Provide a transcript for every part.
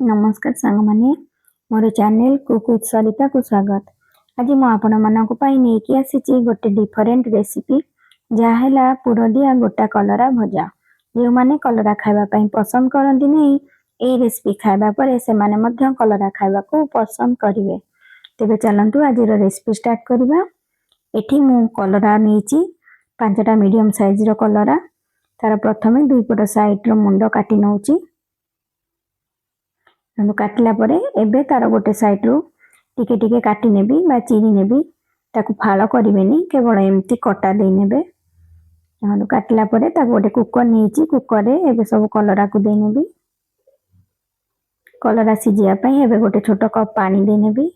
नमस्कार सांग माने मोर चैनल कुक विथ सरिता को स्वागत। आज मु आपण मानक पई नेकी आसीची गोटे डिफरेंट रेसिपी जहाहेला पुर दिया गोटा कलरा भजा। जो माने कलरा खाइबा पई पसंद करंती नै ए रेसिपी खाइबा परे से माने मध्य कलरा खाइबा को पसंद करिवे। तेबे चलंतु आज रो रेसिपी स्टार्ट करबा। एठी मु कलरा नीची 5टा मीडियम साइज रो कलरा। तार प्रथमे दुई पट साइड रो मुंडो काटी नउची। काटला परे एबे तार गोटे साइड रू टिके टिके काटी नेबी बा चिरी नेबी। ताकू फाळ करिवेनी केवल एमती कटा देई नेबे। काटला परे ताकू गोटे कुकर नीची कुकर रे एबे सब कलरा को देई नेबी। कलरा सिजिया पई एबे गोटे छोटो कप पानी देई नेबी।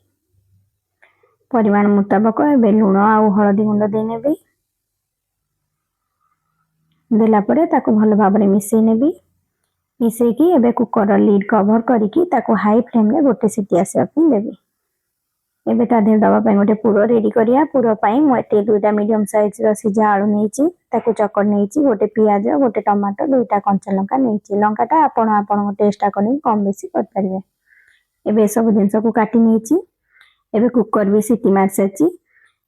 परिमाण मुताबिक एबे लूण आ हळदी गुंड देई नेबी। देला परे ताकू भल भाबरे मिसई नेबी। मिसेकी एबे कुकर लीड कवर करिकी ताकू हाई फ्लेम रे गोटे सीटी आसे अपनी देबी। एबे ता दे दबा पई गोटे पुरो रेडी करिया। पुरो पई मु एते दुईटा मीडियम साइज रो सिजा आलू नेची ताकू चकर नेची गोटे पियाज गोटे टमाटो दुईटा कंचा लंका नेची। लंकाटा आपण टेस्ट अकॉर्डिंग कम बेसी कर परिबे। एबे सब जिंस को काटी नेची। एबे कुकर भी सीटी मार साची।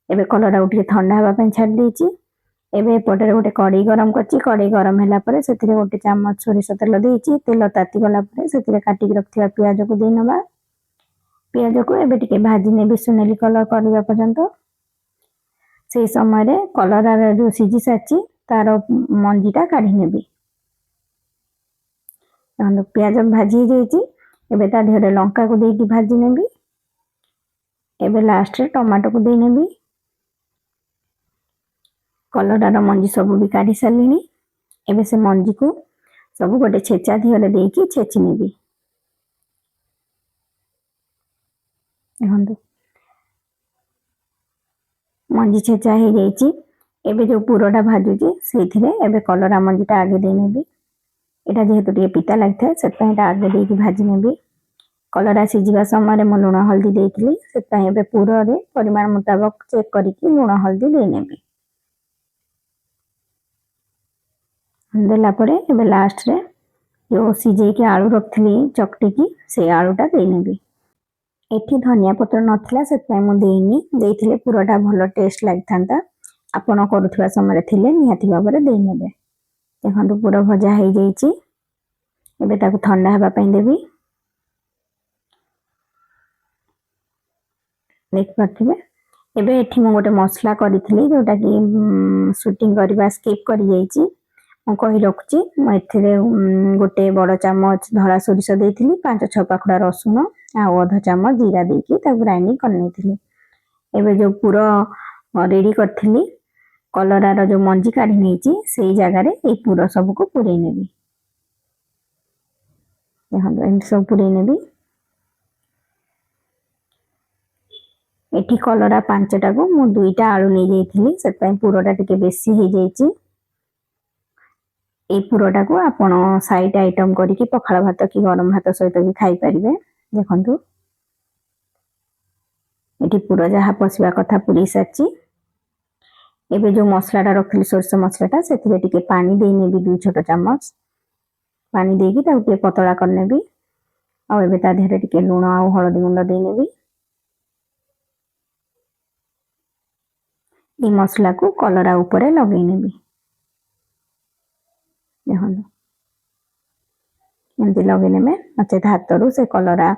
एबे कलरा उठे ठंडा हवा पई छाड़ देची। एबे पटरे गोटे कढ़ी गरम करची। कढ़ी गरम हैला परे सेतिरे गोटे चम्मच सोरिष तेल देइची। तेल ताती गला परे सेतिरे काटी के रखथिया पियाज को देई नबा। पियाज को एबे टिके भाजी नेबी सुनेली कलर करबा पर्यंत। से समय रे कलरा जो सिजी साची तार मंजीटा काढी नेबी। पियाज भाजी जाइची। एबे ता देहरे लंका को देकी भाजी नेबी। एबे लास्ट रे टमाटो को देई नेबी। कलरार मंजी सब भी काढ़ी सारे। एबे से मंजी को सब गोटे छेचा दिहरे देकी छेची नेबी। देखंतु मंजी छेचा हे जाइची। एबे जो पुरोटा भाजुची सेथिरे एबे कलरा मंजीटा आगे दे नेबी। एटा जेहेतु टिके पिता लागथे सेत एटा आगे देकी भाजी नेबी। कलरा सिजिबा समय रे म लूण हल्दी देइथिली सेत एबे पुरो रे परिमाण मुताबिक चेक करिकी लूण हल्दी देइ नेबी। देला परे एबे लास्ट रे जो सिजे के आलू रखथली चकटी की से आलूटा देइ नेबी। एठी धनिया पत्र नथिला सेत मु देइनी। देइथिले पुरोटा भलो टेस्ट लागथांता। आपण करूथवा समय रे थिले निहाती भाबरे देइ नेबे। देखंतु पुरो भजा हे जाइची। एबे ताकू ठंडा हबा पई देबी। देख पाथिबे एबे एठी मु गोटे मसला करिथिली जोटा की शूटिंग करबा स्किप करि जाइची। मु कहि रखुची मु एथिरे गोटे बड़ चम्मच धला सोरिष देइथिली 5-6 पाखुडा रसुण आ आधा चम्मच जीरा देकी ता ग्राइंडिंग कर नेथिली। एबे जो पूरा रेडी करथिली कलरा रो जो मंजी काढी नेची सेही जगह रे ए पूरा सब को पुरई नेबी। देखंतु एम सब पुरई नेबी। एठी कलरा 5टा को मु 2टा आलू नै जाइथिली सेत पई पूराटा टिके बेसी हे जाइची। ए पुरोटा को आपण साइड आइटम करिकी पखाला भात की गरम भात सहित भी खाई परिबे। देखंतु एठी पुरो जहा पसिबा कथा पुरी साची। एबे जो मसलाटा रखली सोरस मसलाटा सेथिरे टिके पानी देई नेबी 2 छोटो चम्मच। पानी देकी ता टिके पतला कर नेबी। आ एबे ता देहरे टिके लूण आ हळदी गुंड देई नेबी। ए मसला को कलरा ऊपर लगेई नेबी। देखंतु एमती लगेले में अच्छे हाथ से कलरा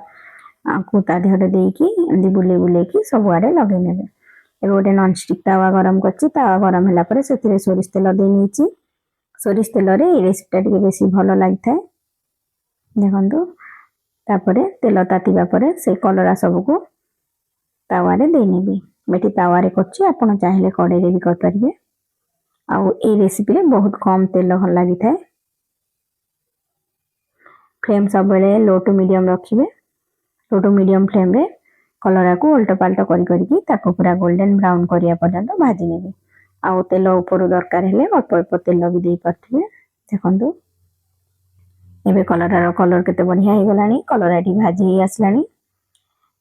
को ता देहरे देकी एमती बुले बुले की सब आड़े लगे नेबे। एबे गोटे नॉन स्टिक तावा गरम करची। तावा गरम हैला परे सेतिरे सोरिष तेल देई नेची। सोरिष तेल रे ए रेसिपीटा टिके बेसी भलो लागथाय। देखंतु तापरे तेल तातीबा परे से कलरा सब को तावा रे देई नेबी। बेटी तावा रे करची आपण चाहिले कड़े रे भी कर परिबे। आ ए रेसिपी रे बहुत कम तेल भल लागि थाए। फ्लेम सब बेले लो टू मीडियम रखिबे। लो टू मीडियम फ्लेम रे कलरा को उल्टा पाल्टा करी करी ताको पूरा गोल्डन ब्राउन करिया पर्यंत भाजी नेबे। आ तेल ऊपर दरकार हेले अल्प अल्प तेल भी देई पाथिबे। देखंतु एबे कलरा रो कलर केते बढ़िया हे गलानी। कलरा एठी भाजी हे आसलानी।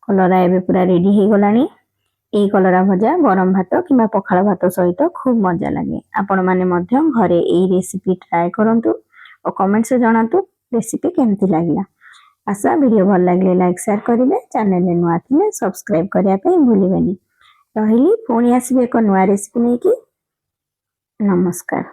कलरा एबे पूरा रेडी हे गलानी। ए कलरा भजा गरम भात किबा पखाला भात सहित खूब मजा लगे। आपण माने मध्य घरे ए रेसिपी ट्राई करंतु और कमेंट से जणातु रेसिपी केमती लागिला। आशा वीडियो भल लगे लाइक शेयर करेंगे, चैनल नुआ थे सब्सक्राइब करने भूलें। रही पुणी आसबे एक नुआ रेसिपी नहीं कि। नमस्कार।